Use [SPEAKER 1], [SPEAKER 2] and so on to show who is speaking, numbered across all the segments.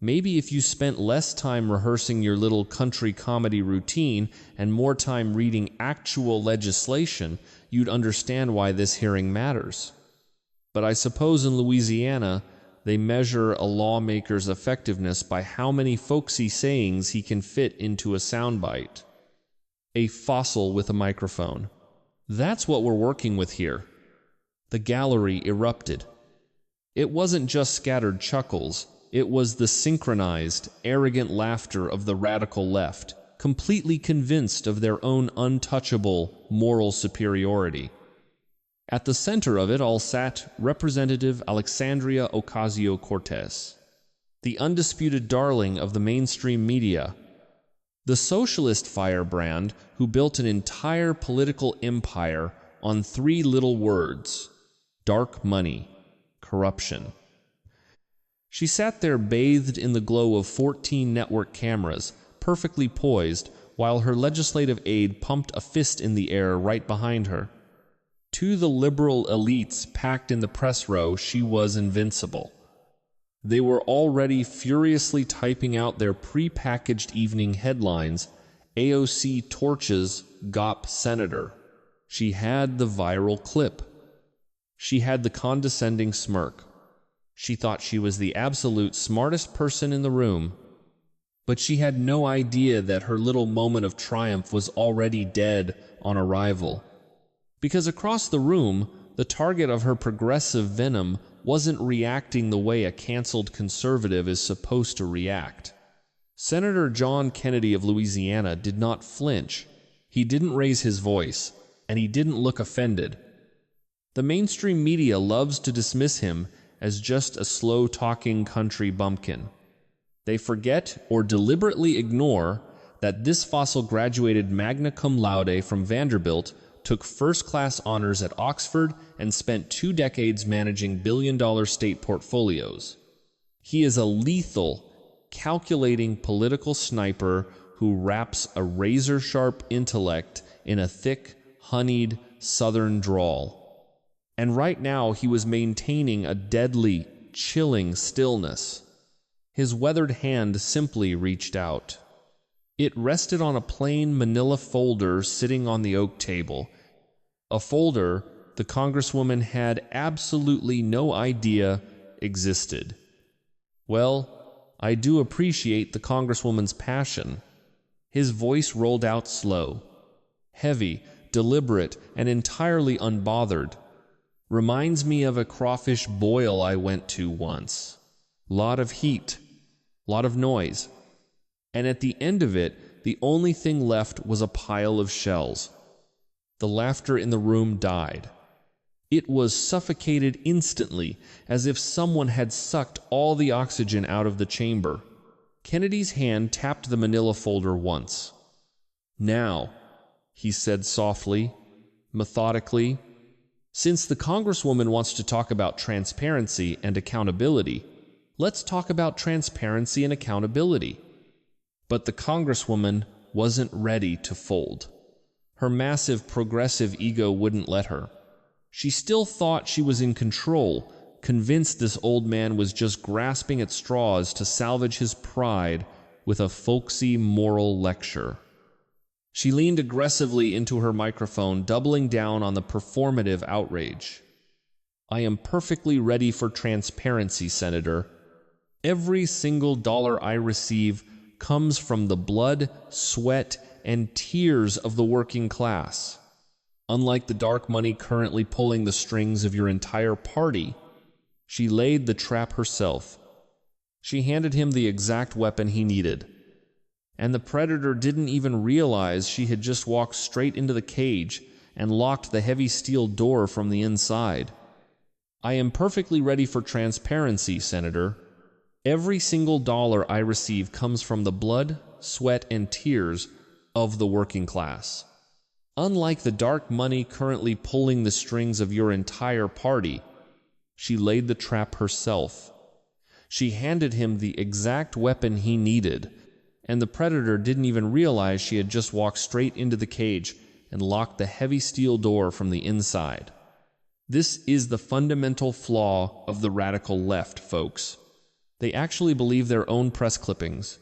[SPEAKER 1] Maybe if you spent less time rehearsing your little country comedy routine and more time reading actual legislation, you'd understand why this hearing matters. But I suppose in Louisiana, they measure a lawmaker's effectiveness by how many folksy sayings he can fit into a soundbite. A fossil with a microphone. That's what we're working with here. The gallery erupted. It wasn't just scattered chuckles. It was the synchronized, arrogant laughter of the radical left, completely convinced of their own untouchable moral superiority. At the center of it all sat Representative Alexandria Ocasio-Cortez, the undisputed darling of the mainstream media, the socialist firebrand who built an entire political empire on three little words: dark money, corruption. She sat there bathed in the glow of 14 network cameras, perfectly poised, while her legislative aide pumped a fist in the air right behind her. To the liberal elites packed in the press row, she was invincible. They were already furiously typing out their pre-packaged evening headlines: AOC torches GOP senator. She had the viral clip. She had the condescending smirk. She thought she was the absolute smartest person in the room. But she had no idea that her little moment of triumph was already dead on arrival. Because across the room, the target of her progressive venom wasn't reacting the way a canceled conservative is supposed to react. Senator John Kennedy of Louisiana did not flinch. He didn't raise his voice, and he didn't look offended. The mainstream media loves to dismiss him as just a slow-talking country bumpkin. They forget or deliberately ignore that this fossil graduated magna cum laude from Vanderbilt, took first-class honors at Oxford, and spent 2 decades managing billion-dollar state portfolios. He is a lethal, calculating political sniper who wraps a razor-sharp intellect in a thick, honeyed Southern drawl. And right now he was maintaining a deadly, chilling stillness. His weathered hand simply reached out. It rested on a plain manila folder sitting on the oak table, a folder the Congresswoman had absolutely no idea existed. Well, I do appreciate the Congresswoman's passion. His voice rolled out slow, heavy, deliberate, and entirely unbothered. Reminds me of a crawfish boil I went to once. Lot of heat, lot of noise. And at the end of it, the only thing left was a pile of shells. The laughter in the room died. It was suffocated instantly, as if someone had sucked all the oxygen out of the chamber. Kennedy's hand tapped the manila folder once. "Now," he said softly, methodically, "since the Congresswoman wants to talk about transparency and accountability, let's talk about transparency and accountability." But the Congresswoman wasn't ready to fold. Her massive progressive ego wouldn't let her. She still thought she was in control, convinced this old man was just grasping at straws to salvage his pride with a folksy moral lecture. She leaned aggressively into her microphone, doubling down on the performative outrage. "I am perfectly ready for transparency, Senator. Every single dollar I receive comes from the blood, sweat, and tears of the working class. Unlike the dark money currently pulling the strings of your entire party." She laid the trap herself. She handed him the exact weapon he needed. And the predator didn't even realize she had just walked straight into the cage and locked the heavy steel door from the inside. "I am perfectly ready for transparency, Senator. Every single dollar I receive comes from the blood, sweat, and tears of the working class. Unlike the dark money currently pulling the strings of your entire party." She laid the trap herself. She handed him the exact weapon he needed, and the predator didn't even realize she had just walked straight into the cage and locked the heavy steel door from the inside. This is the fundamental flaw of the radical left, folks. They actually believe their own press clippings.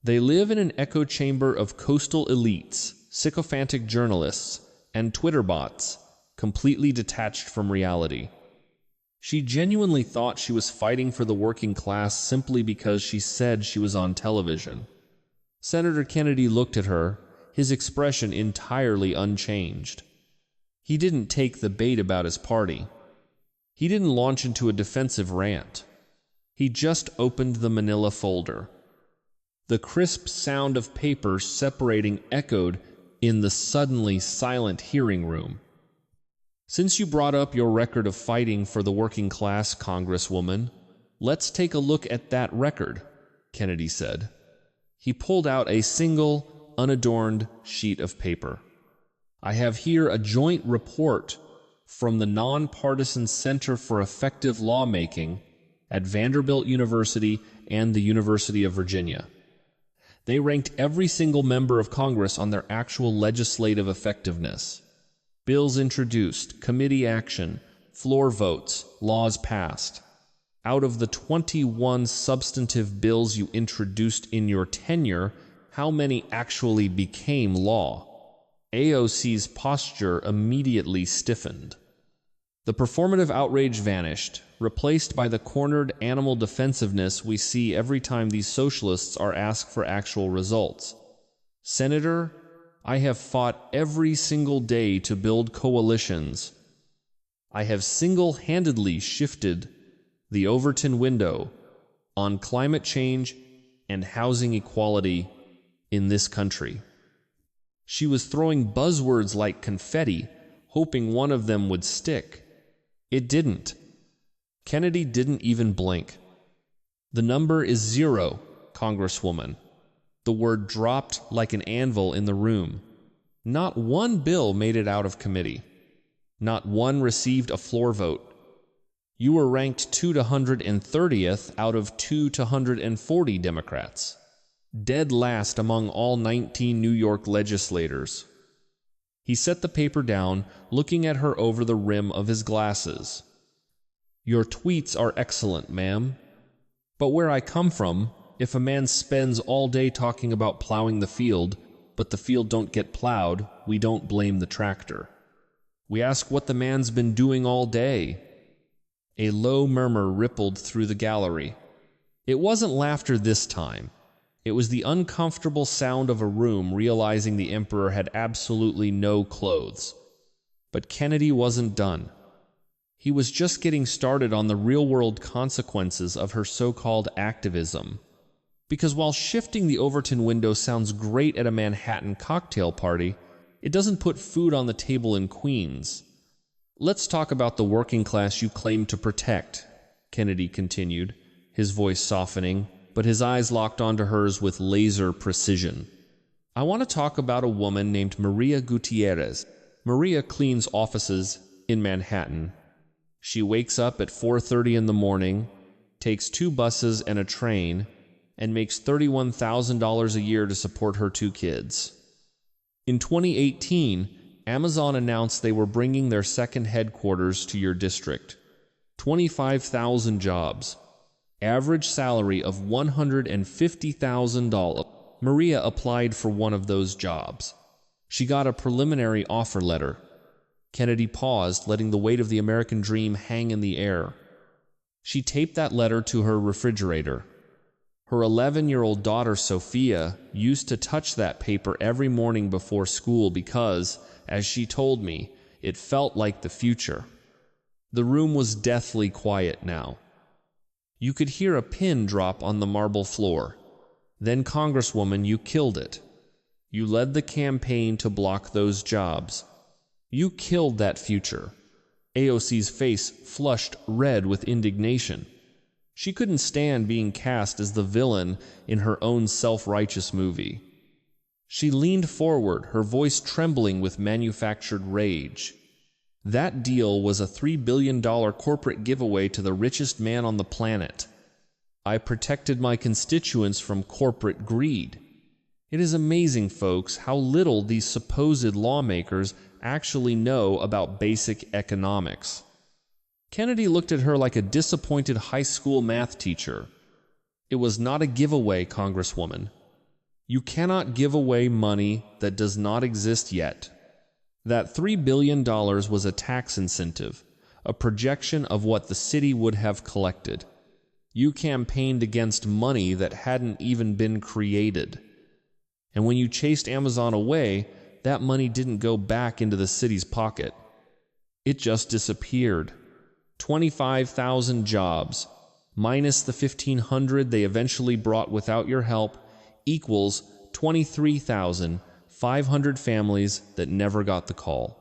[SPEAKER 1] They live in an echo chamber of coastal elites, sycophantic journalists, and Twitter bots, completely detached from reality. She genuinely thought she was fighting for the working class simply because she said she was on television. Senator Kennedy looked at her, his expression entirely unchanged. He didn't take the bait about his party. He didn't launch into a defensive rant. He just opened the manila folder. The crisp sound of paper separating echoed in the suddenly silent hearing room. "Since you brought up your record of fighting for the working class, Congresswoman, let's take a look at that record," Kennedy said. He pulled out a single, unadorned sheet of paper. "I have here a joint report from the Nonpartisan Center for Effective Lawmaking at Vanderbilt University and the University of Virginia. They ranked every single member of Congress on their actual legislative effectiveness. Bills introduced, committee action, floor votes, laws passed. Out of the 21 substantive bills you introduced in your tenure, how many actually became law?" AOC's posture immediately stiffened. The performative outrage vanished, replaced by the cornered animal defensiveness we see every time these socialists are asked for actual results. "Senator, I have fought every single day to build coalitions. I have single-handedly shifted the Overton window on climate change and housing equality in this country." She was throwing buzzwords like confetti, hoping one of them would stick. It didn't. Kennedy didn't even blink. "The number is 0, Congresswoman." The word dropped like an anvil in the room. Not one bill made it out of committee. Not one received a floor vote. You were ranked 230th out of 240 Democrats. Dead last among all 19 New York legislators. He set the paper down, looking at her over the rim of his glasses. "Your tweets are excellent, ma'am. But where I come from, if a man spends all day talking about plowing the field, but the field don't get plowed, we don't blame the tractor. We ask what the man's been doing all day." A low murmur rippled through the gallery. It wasn't laughter this time. It was the uncomfortable sound of a room realizing the emperor had absolutely no clothes. But Kennedy wasn't done. He was just getting started on the real-world consequences of her so-called activism. Because while shifting the Overton window sounds great at a Manhattan cocktail party, it doesn't put food on the table in Queens. "Let's talk about the working class you claim to protect," Kennedy continued, his voice softening, but his eyes locked onto hers with laser precision. "I want to talk about a woman named Maria Gutierrez. Maria cleans offices in Manhattan. She wakes up at 4:30 in the morning, takes 2 buses and a train, and makes $31,000 a year to support her 2 kids. In 2018, Amazon announced they were bringing their second headquarters to your district. 25,000 jobs. Average salary of $150,000. Maria applied for one of those jobs. She got a preliminary offer letter." Kennedy paused, letting the weight of the American dream hang in the air. She taped that letter to her refrigerator. Her 11-year-old daughter, Sophia, used to touch that paper every morning before school because, as she told me, it felt like the future. The room was deathly quiet now. You could hear a pin drop on the marble floor. Then, Congresswoman, you killed it. You led the campaign to block those jobs. You killed that future. AOC's face flushed red with indignation. She couldn't stand being cast as the villain in her own self-righteous movie. She leaned forward, her voice trembling with manufactured rage. That deal was a $3 billion corporate giveaway to the richest man on the planet. I protected my constituents from corporate greed. It is amazing, folks, how little these supposed lawmakers actually know about basic economics. Kennedy looked at her like a disappointed high school math teacher. It was not a giveaway, Congresswoman. You cannot give away money that does not exist yet. That $3 billion was a tax incentive, a projection of what the city would have collected. You campaigned against money that hadn't even been created. And when you chased Amazon away, that money didn't go back into the city's pocket. It just disappeared. 25,000 jobs, minus the 1,500 they eventually brought without your help, equals 23,500 families that never got the call.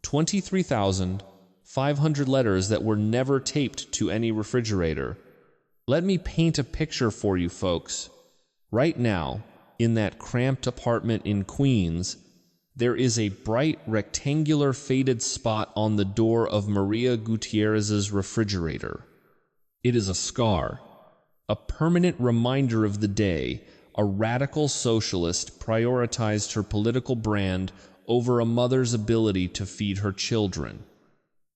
[SPEAKER 1] 23,500 letters that were never taped to any refrigerator. Let me paint a picture for you folks. Right now, in that cramped apartment in Queens, there is a bright rectangular faded spot on the door of Maria Gutierrez's refrigerator. It is a scar, a permanent reminder of the day a radical socialist prioritized her political brand over a mother's ability to feed her children.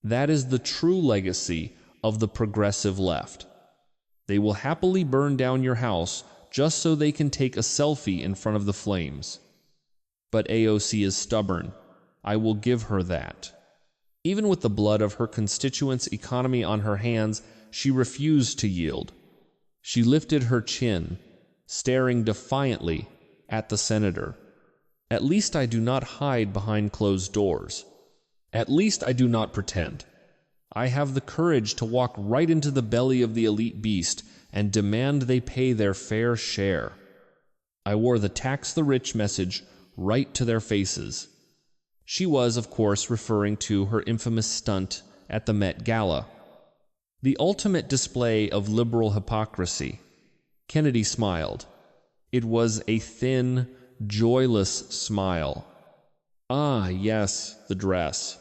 [SPEAKER 1] That is the true legacy of the progressive left. They will happily burn down your house just so they can take a selfie in front of the flames. But AOC is stubborn. I will give her that. Even with the blood of her constituents' economy on her hands, she refused to yield. She lifted her chin, staring defiantly at the senator. At least I do not hide behind closed doors. At least I do not pretend. I have the courage to walk right into the belly of the elite beast and demand they pay their fair share. I wore the tax the rich message right to their faces. She was, of course, referring to her infamous stunt at the Met Gala. The ultimate display of liberal hypocrisy. Kennedy smiled. It was a thin, joyless smile. Ah, yes, the dress.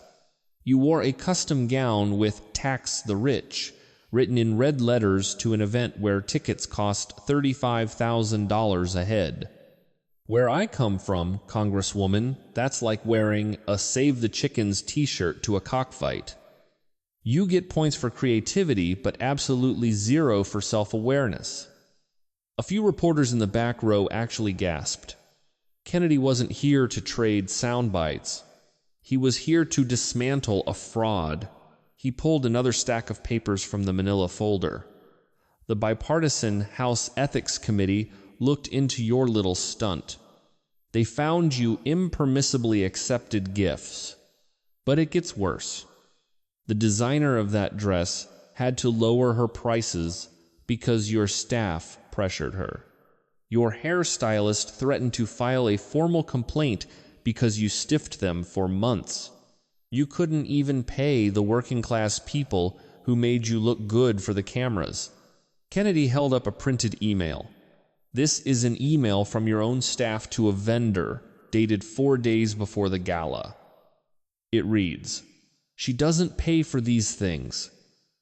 [SPEAKER 1] You wore a custom gown with "Tax the Rich" written in red letters to an event where tickets cost $35,000 a head. Where I come from, Congresswoman, that's like wearing a Save the Chickens t-shirt to a cockfight. You get points for creativity, but absolutely zero for self-awareness. A few reporters in the back row actually gasped. Kennedy wasn't here to trade sound bites. He was here to dismantle a fraud. He pulled another stack of papers from the manila folder. The bipartisan House Ethics Committee looked into your little stunt. They found you impermissibly accepted gifts. But it gets worse. The designer of that dress had to lower her prices because your staff pressured her. Your hairstylist threatened to file a formal complaint because you stiffed them for months. You couldn't even pay the working-class people who made you look good for the cameras. Kennedy held up a printed email. This is an email from your own staff to a vendor, dated 4 days before the gala. It reads, "She doesn't pay for these things.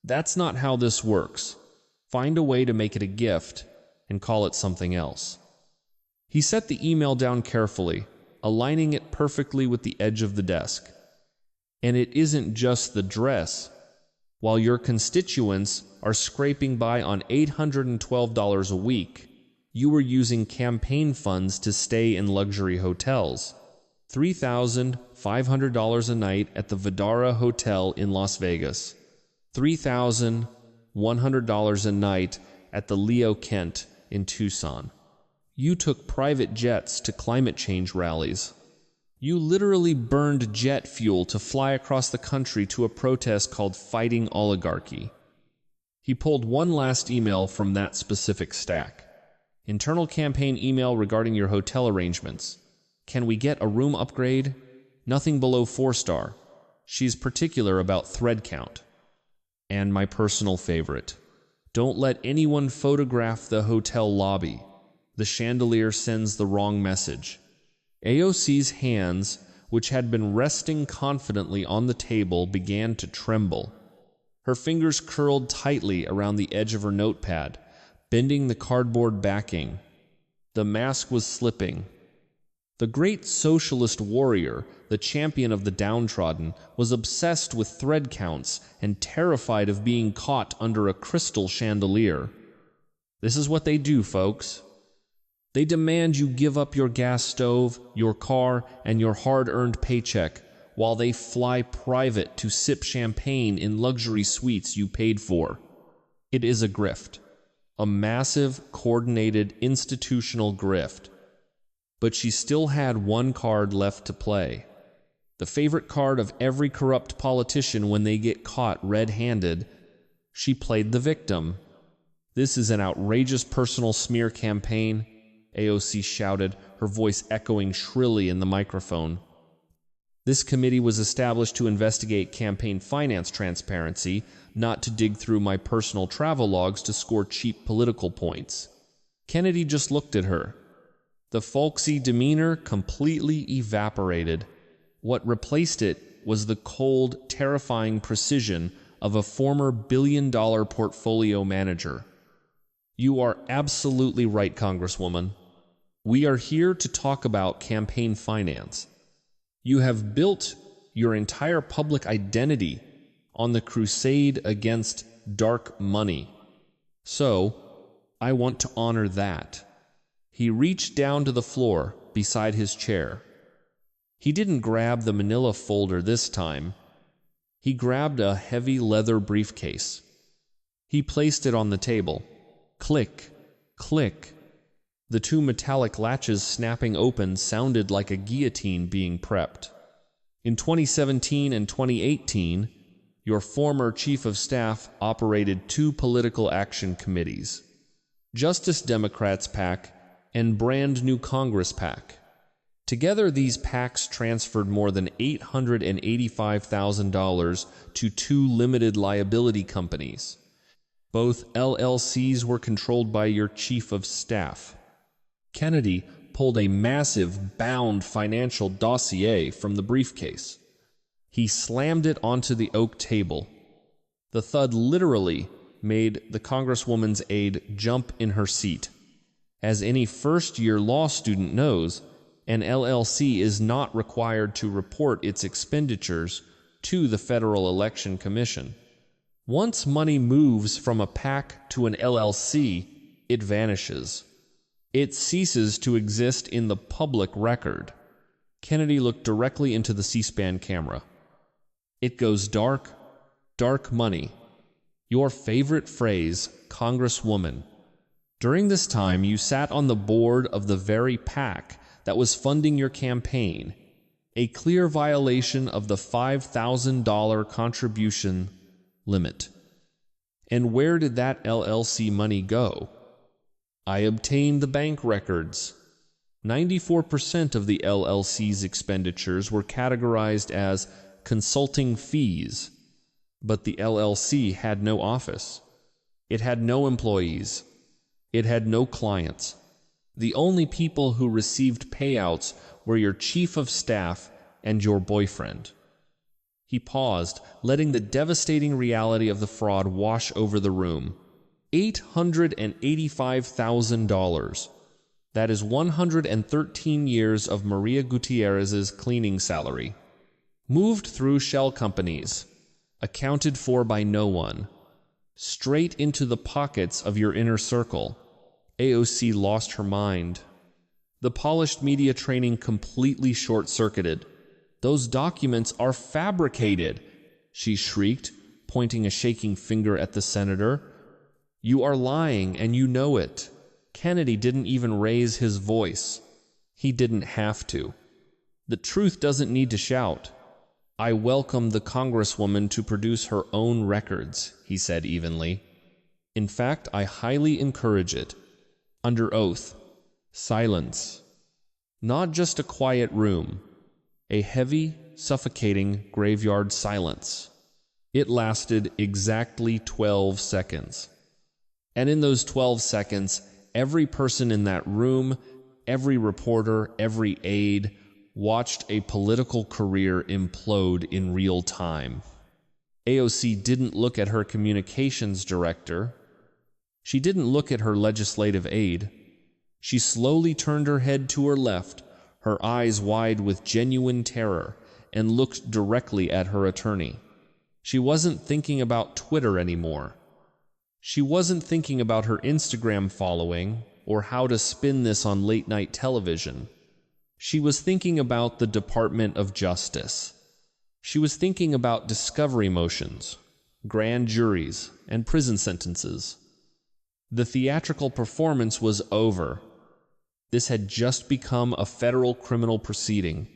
[SPEAKER 1] That's not how this works. Find a way to make it a gift and call it something else." He set the email down carefully, aligning it perfectly with the edge of the desk. And it isn't just the dress. While your constituents are scraping by on $812 a week, you were using campaign funds to stay in luxury hotels. $3,500 a night at the Vidara Hotel in Las Vegas. $3,100 a night at the Leo Kent in Tucson. You took private jets to climate change rallies. You literally burned jet fuel to fly across the country to a protest called Fighting Oligarchy. He pulled one last email from that specific stack. Internal campaign email regarding your hotel arrangements. Can we get a room upgrade? Nothing below 4-star. She's particular about thread count. And my personal favorite. Don't let anyone photograph the hotel lobby. The chandelier sends the wrong message. AOC's hands, which had been resting confidently on the table, began to tremble. Her fingers curled tightly around the edge of her notepad, bending the cardboard backing. The mask was slipping. The great socialist warrior, the champion of the downtrodden, was obsessed with thread counts and terrified of being caught under a crystal chandelier. This is what they do, folks. They demand you give up your gas stove, your car, and your hard-earned paycheck while they fly private to sip champagne in luxury suites you paid for. It is a grift. A massive, coordinated, institutional grift. But she still had one card left to play. The favorite card of every corrupt politician when they get caught red-handed. She played the victim. This is an outrageous personal smear campaign, AOC shouted, her voice echoing shrilly in the microphone. This committee was established to investigate campaign finance transparency, not to dig through my personal travel logs to score cheap political points. Kennedy just looked at her. The folksy demeanor completely evaporated. What replaced it was the cold, terrifying precision of a former billion-dollar portfolio manager. You are absolutely right, Congresswoman. We are here to talk about campaign finance. You have built your entire public identity on the crusade against dark money. So, I want to honor that. He reached down to the floor beside his chair. He didn't grab the manila folder this time. He grabbed a heavy leather briefcase. He placed it on the table. Click, click. The two metallic latches snapping open sounded like a guillotine being prepped. In 2017 and 2018, your former chief of staff operated two political action committees, Justice Democrats PAC and Brand New Congress PAC. Together, these PACs transferred more than $885,000 to two limited liability companies. Both LLCs were controlled by your chief of staff. Kennedy pulled a massive, bound financial dossier from the briefcase. He slammed it onto the oak table. The thud literally made the Congresswoman's aide jump in her seat. As any first-year law student knows, an LLC is not required to report its expenditures to the Federal Election Commission. Once money moves from a PAC to an LLC, it vanishes. It ceases to exist in the public record. Kennedy looked directly into the C-SPAN camera. It goes dark, dark money. Your favorite phrase, Congresswoman. During this time, you sat on the board of the very PAC that was funding your campaign, a clear violation of the $5,000 contribution limit. And where did that LLC money go? I obtained the bank records. 94% of the LLC's expenditures were categorized as consulting fees, but the LLC had no office. It had no employees. It had no clients. The only people who received payouts were your chief of staff and your boyfriend. He paused, letting the devastating reality of the fraud wash over the room. $885,000. That is 113 years of Maria Gutierrez's cleaning salary. Moved through shell companies, accounted for by no one. Straight into the pockets of your inner circle. AOC lost her mind. The polished media training completely short-circuited. Those documents are fabricated, she shrieked, pointing a shaking finger at the senator. You are lying, and you know it. Kennedy didn't even raise his voice. He didn't have to. The truth doesn't need to shout. I welcome the Congresswoman to produce her own records, he said evenly. In fact, I highly encourage it. Under oath. Silence. Not just a quiet room. A heavy, suffocating graveyard silence. It lasted exactly 12 seconds. And in those 12 seconds, every person in that room, every reporter, every aide, watched a political career implode in real time. AOC didn't look at her communications director. She didn't look at her legislative aide. She slowly turned her head to her left, her eyes wide with genuine terror, and looked directly at her attorney. She wasn't thinking about Twitter anymore. She wasn't thinking about her Instagram following or how to spin this on late-night television. She was thinking about the Department of Justice. She was thinking about discovery motions, grand juries, and prison sentences. The theatrical performance was over. This had just become a federal criminal proceeding.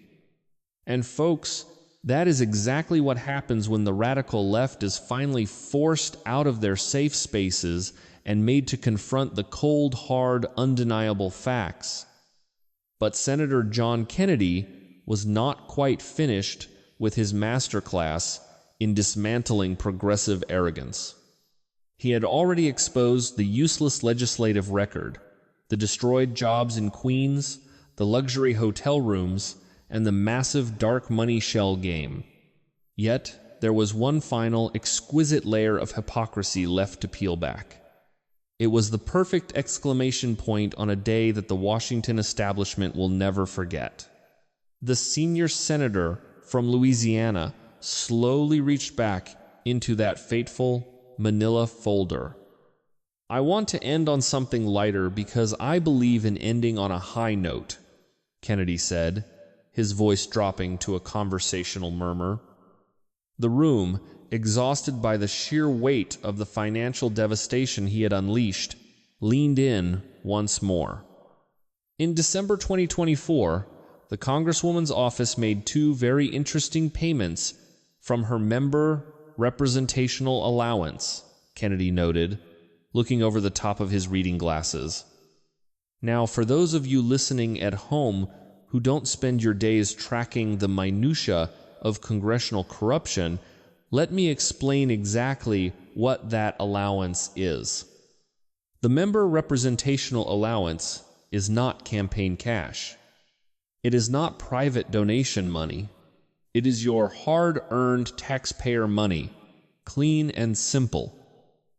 [SPEAKER 1] And folks, that is exactly what happens when the radical left is finally forced out of their safe spaces and made to confront the cold, hard, undeniable facts. But Senator John Kennedy was not quite finished with his masterclass in dismantling progressive arrogance. He had already exposed the useless legislative record, the destroyed jobs in Queens, the luxury hotel rooms, and the massive dark money shell game. Yet, there was one final, exquisite layer of hypocrisy left to peel back. It was the perfect exclamation point on a day that the Washington establishment will never forget. The senior senator from Louisiana slowly reached back into that fateful Manila folder. I want to end on something lighter because I believe in ending on a high note, Kennedy said, his voice dropping to a conversational murmur. The room, exhausted by the sheer weight of the financial devastation he had unleashed, leaned in once more. In December 2024, the Congresswoman's office made two very interesting payments from her member representational allowance, Kennedy noted, looking over the top of his reading glasses. Now, for those of you listening at home who don't spend your days tracking the minutiae of congressional corruption, let me explain exactly what that allowance is. The member representational allowance is not campaign cash. It is not private donation money. It is your hard-earned taxpayer money, clean and simple.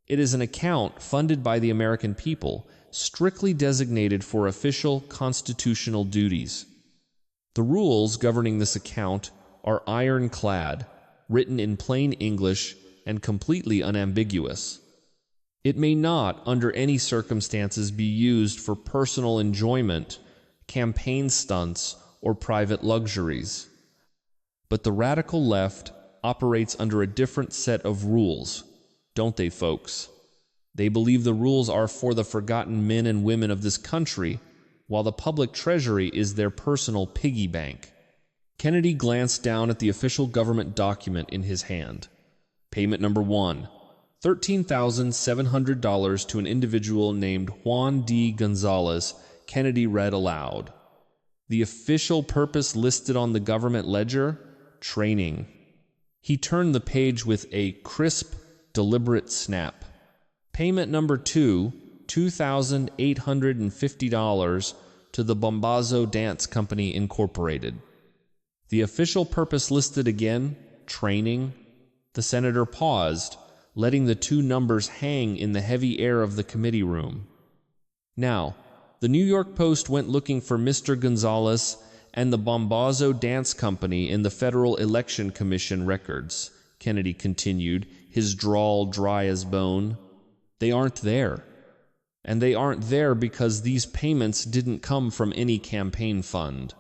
[SPEAKER 1] It is an account funded by the American people, strictly designated for official constitutional duties. The rules governing this account are ironclad, written in plain English, and completely unambiguous. It may not, under any circumstances, be used for personal enjoyment, campaign stunts, or private luxuries. But the radical left operates under a different set of rules, don't they, folks? They believe the rules are for the forgotten men and women of this country, while the public treasury is their personal piggy bank. Kennedy glanced down at the official government document in his hand. Payment number 1, $13,700 to an individual named Juan D. Gonzalez, Kennedy read aloud. The official purpose listed on the government ledger? Training. He turned the page with a crisp, deliberate snap. Payment number 2, $2,850 to the Bombazo Dance Company, Incorporated. The official purpose listed again, training. The senator paused, letting the two numbers hang in the heavy air of the committee room. Now, the New York Post went looking for Mr. Gonzalez and the Bombazo Dance Company in the Federal Election Commission records, Kennedy continued, his drawl dry as bone. They aren't there. And they aren't there because these payments didn't come from any campaign fund.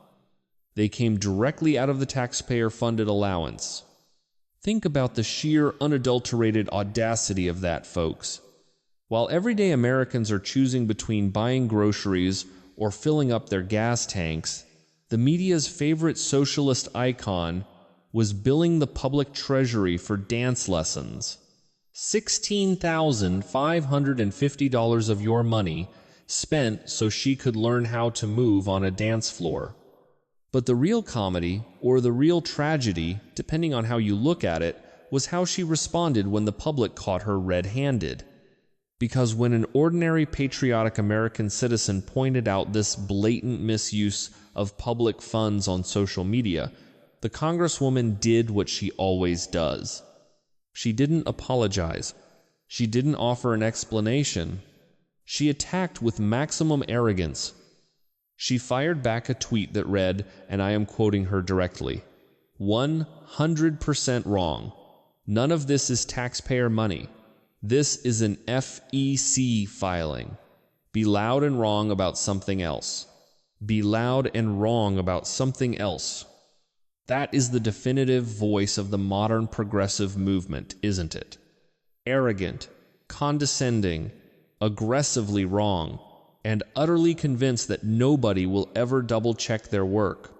[SPEAKER 1] They came directly out of the taxpayer-funded allowance. Think about the sheer, unadulterated audacity of that, folks. While everyday Americans are choosing between buying groceries or filling up their gas tanks, the media's favorite socialist icon was billing the public treasury for dance lessons. $16,550 of your money spent so she could learn how to move on a dance floor. But the real comedy, or the real tragedy, depending on how you look at it, was how she responded when the public caught her red-handed. Because when an ordinary patriotic American citizen pointed out this blatant misuse of public funds on social media, the Congresswoman did what she always does. She didn't apologize. She didn't offer an explanation. She attacked with maximum arrogance. She fired back a tweet that read, and I am quoting her directly, 100% wrong. None of this is taxpayer money. This is an FEC filing. Be loud and wrong about something else. Be loud and wrong about something else. That is the definitive voice of the modern progressive movement, isn't it? Arrogant, condescending, aggressively wrong, and utterly convinced that nobody will ever double-check their work.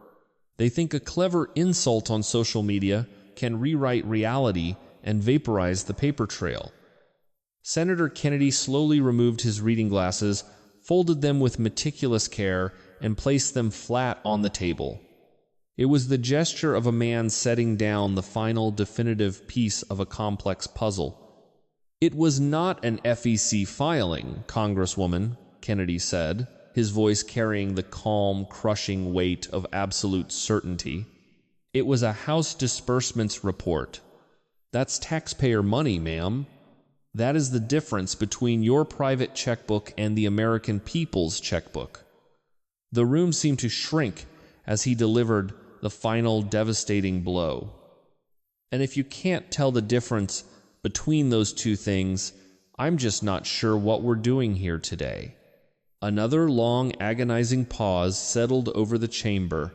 [SPEAKER 1] They think a clever insult on social media can rewrite reality and vaporize the paper trail. Senator Kennedy slowly removed his reading glasses, folded them with meticulous care, and placed them flat on the table. It was the gesture of a man setting down the final definitive piece of a complex puzzle. "It was not an FEC filing, Congresswoman," Kennedy said, his voice carrying the calm, crushing weight of absolute certainty. "It was a House disbursements report. That's taxpayer money, ma'am. That is the difference between your private checkbook and the American people's checkbook." The room seemed to shrink as he delivered the final devastating blow. And if you can't tell the difference between those two things, I'm just not sure what we're doing here today. Another long, agonizing pause settled over the chamber.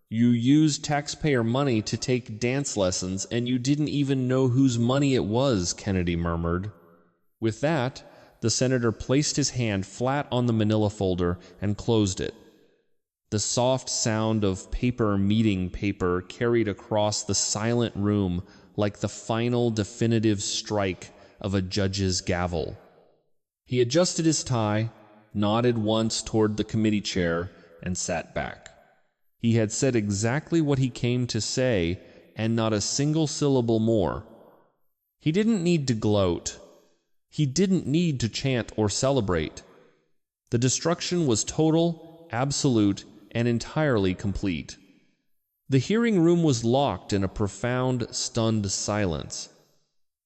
[SPEAKER 1] "You used taxpayer money to take dance lessons, and you didn't even know whose money it was," Kennedy murmured. With that, the senator placed his hand flat on the manila folder and closed it. The soft sound of paper meeting paper carried across the silent room like the final definitive strike of a judge's gavel. He adjusted his tie, nodded once toward the committee chair, and sat back. He had said exactly what he came to say, and not a single syllable more. He didn't need to gloat. He didn't need to chant or celebrate. The destruction was total, absolute, and entirely complete. The hearing room was locked in a profound, stunned silence.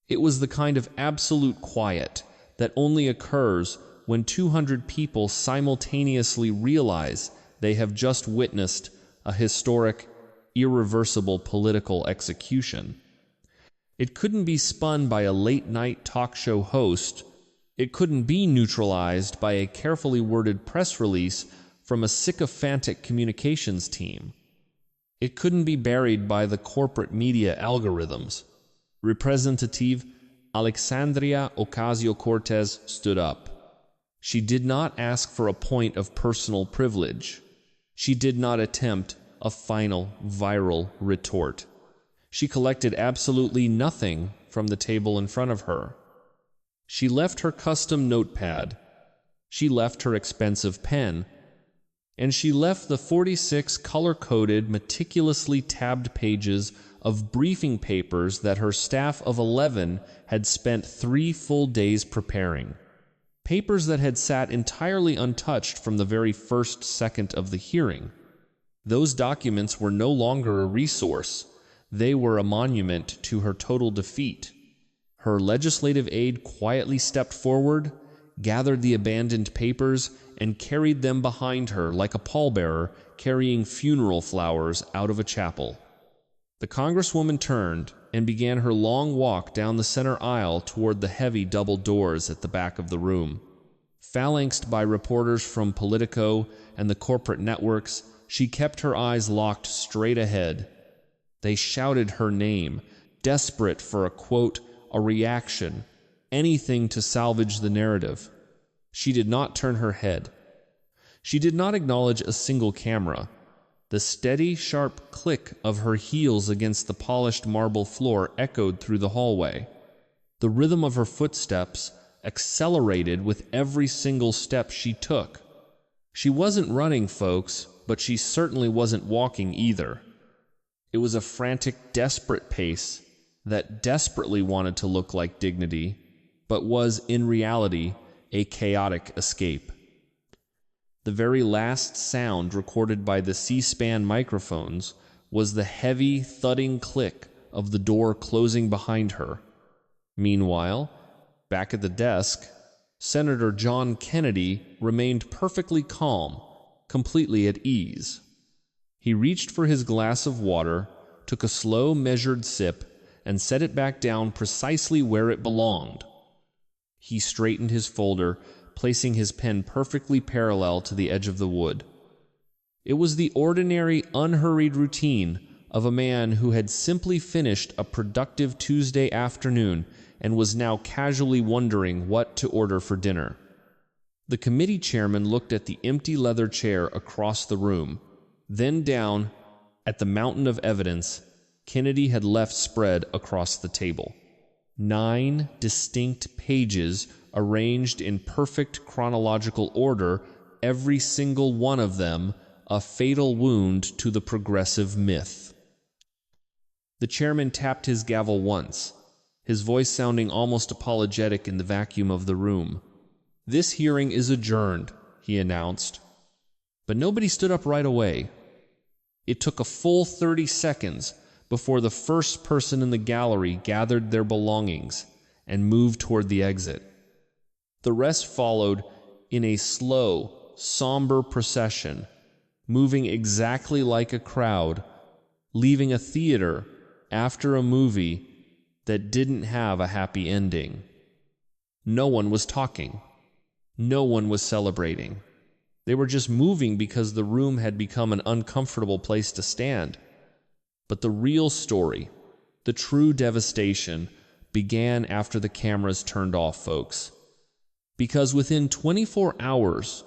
[SPEAKER 1] It was the kind of absolute quiet that only occurs when 200 people simultaneously realize they have just witnessed a historic, irreversible political execution. It couldn't be spun by a late-night talk show host. It couldn't be neutralized by a carefully worded press release from a sycophantic communications team. It couldn't be buried by the corporate media algorithms. Representative Alexandria Ocasio-Cortez stood up. She did not ask for a point of personal privilege. She did not attempt a final viral retort. She collected absolutely nothing from the table in front of her. She left her custom notepad. She left her expensive pen. And she left the 46 color-coded, meticulously tabbed pages of briefing papers that her staff of 11 had spent 3 full days preparing. Papers that had sat entirely untouched from the very first second of the hearing. Those documents were no longer a resource. They were a monument to her total defeat. Her legislative aide quietly stepped forward, gathered the abandoned papers, and carried them behind her like a pallbearer carrying funeral flowers out of a chapel. The Congresswoman turned and began her long walk down the center aisle toward the heavy double doors at the back of the room. Phalanxed by reporters from Politico and the corporate networks, she kept her eyes locked straight ahead. They shouted her name, desperate for a quote, a reaction, anything to salvage the narrative. She did not turn her head. She did not acknowledge a single camera. The steady, sharp click of her heels against the polished marble floor echoed through the hallway. The rhythm of her footsteps accelerated with every single step she took. She wasn't running, folks, but she certainly wasn't walking either. It was a frantic, desperate pace that desperately wanted to look like dignity, but was, in reality, a chaotic escape. The very last sound recorded by the C-SPAN microphones was the heavy, thudding click of the door closing behind her. Meanwhile, back at the desk, Senator John Kennedy remained perfectly calm, completely at ease. He reached for his glass of water, took a slow, measured sip, and set it back down precisely where it belonged, He straightened his folder, placing his pen perfectly parallel to the edge of the wood. It was the ordinary, unhurried routine of a man who had simply finished a productive Tuesday afternoon and was now casually wondering what to order for dinner. The committee chairman looked at the empty leather chair across the room, then down at the mountain of evidence Kennedy had left spread across the table. 9 distinct pages arranged in perfect chronological order, every single one of them a fatal wound to the progressive myth. The chairman tapped his gavel once, his voice sounding almost apologetic in the vacuum of the room. "This hearing is adjourned," he announced. But nobody stood up right away. It took a full 30 seconds before the first person in the gallery gathered their belongings and moved toward the exit. The rest followed in a slow, somber procession, moving exactly like a crowd, leaving a theater after a movie that didn't have a happy ending. No one was talking. No one was celebrating. They were just moving because the room had become an uncomfortable place to stand. But the real story, the true devastation, began after the cameras turned off, folks. Because within 24 hours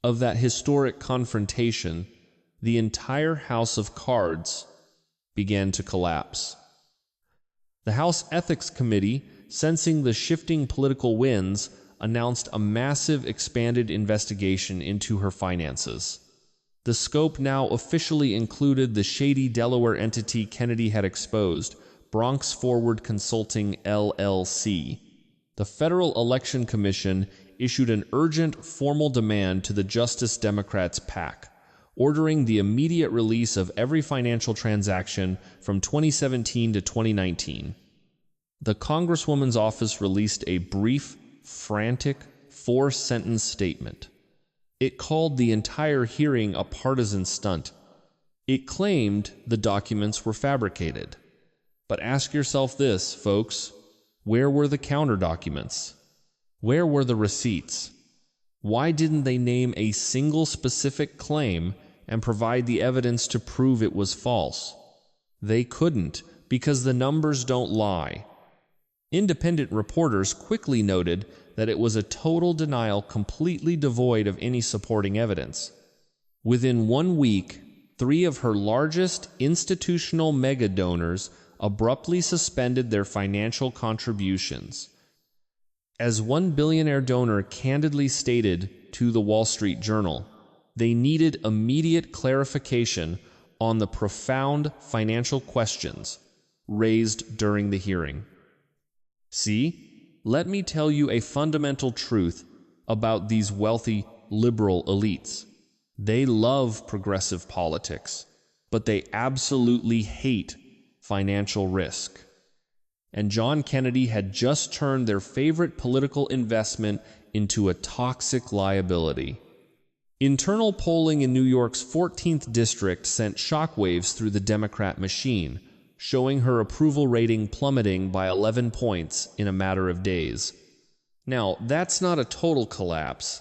[SPEAKER 1] of that historic confrontation, the entire house of cards began to collapse. The House Ethics Committee, sensing the shifting political winds, announced a massive expanded investigation into her finances. The scope now officially included the shady Delaware entity Kennedy had exposed, Bronx Forward Consulting LLC. The Federal Election Commission issued an urgent formal demand to the Justice Democrats PAC, ordering the immediate release of every financial transaction from 2017 to 2019. The Congresswoman's office released a brief, frantic, 4-sentence statement. It called the entire hearing a partisan stunt. It claimed the documents were fabricated. But ask yourself this, folks. Where were the counter documents? Where were the receipts? Why didn't they name a single specific claim and provide the evidence to prove it was false? They couldn't, because the numbers don't lie. Independent reporters quickly noted that it was a total denial completely devoid of any supporting evidence. Within 1 week, 3 of her largest institutional mega donors abruptly suspended their financial contributions. As one billionaire donor candidly stated to the Wall Street Journal, they needed immediate clarification on the profound financial questions raised during the hearing. See, let me tell you a fundamental truth about these wealthy liberal elites. They love progressive politics, but they absolutely hate financial risk. And John Kennedy had just turned their favorite political investment into a toxic liability. Internal polling in New York's 14th district sent shockwaves through the Democrat machine, showing her approval rating plummeting by 11 points in a matter of days. Now, that's not a total collapse,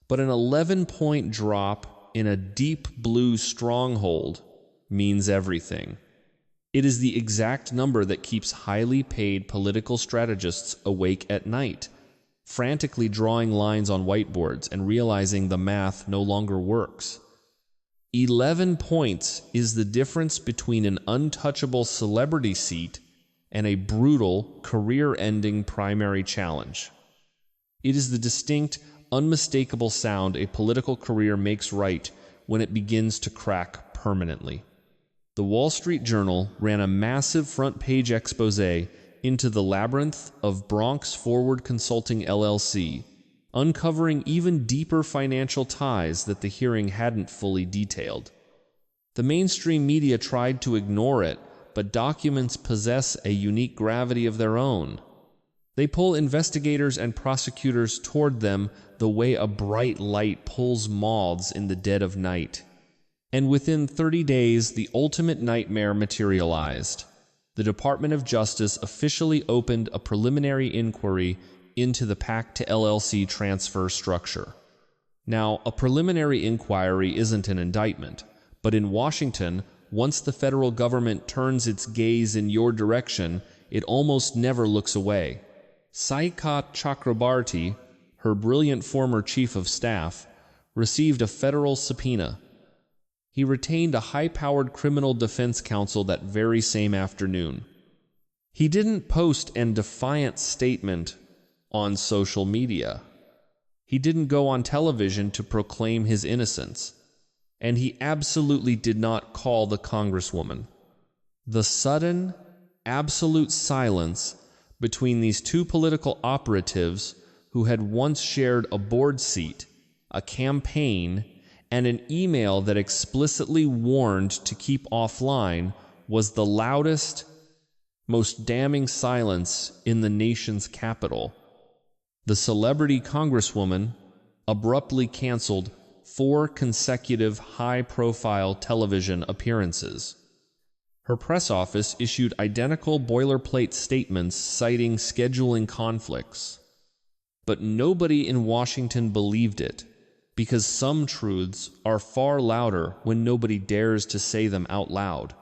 [SPEAKER 1] but an 11-point drop in a deep blue stronghold means everything. It is the exact number that keeps highly paid political strategists awake at night, frantically drawing lines on whiteboards and realizing the math no longer works. 11 points is the difference between an untouchable celebrity seat and a brutal, career-ending primary challenge. It is the distinct, unmistakable sound a political career makes right when it begins to crack permanently. The Wall Street Journal ran a massive front-page exposé into the labyrinth of Bronx Forward Consulting LLC, uncovering even deeper financial ties that the hearing hadn't fully detailed. The mainstream media tried to ignore it, but documents possess a unique gravity of their own. They pull investigators and prosecutors toward them the way a bright light pulls moths in the dead of night. And within 30 days, the ultimate nightmare materialized. The Department of Justice officially opened a preliminary inquiry into the PAC to LLC transfer structure. Now, a preliminary inquiry isn't an indictment, but in Washington, once the federal government turns its gaze in your direction, it almost never looks away. Saika Chakrabarti, her brilliant former chief of staff, received a federal subpoena. He retained a high-powered criminal defense counsel that very same afternoon. He didn't post a defiant statement on social media. He didn't go on television to proclaim his innocence. And he absolutely did not call the Congresswoman. The sudden, absolute silence between these two political operatives who had once shared a board seat, a campaign, and an email that explicitly warned to keep offline was the loudest, most damning silence in the nation's capital. The celebrity Congresswoman abruptly canceled 4 consecutive high-profile television appearances. Her press office issued identical boilerplate statements citing scheduling conflicts. But nobody in Washington believed it, because some truths are far louder when nobody dares to say them out loud.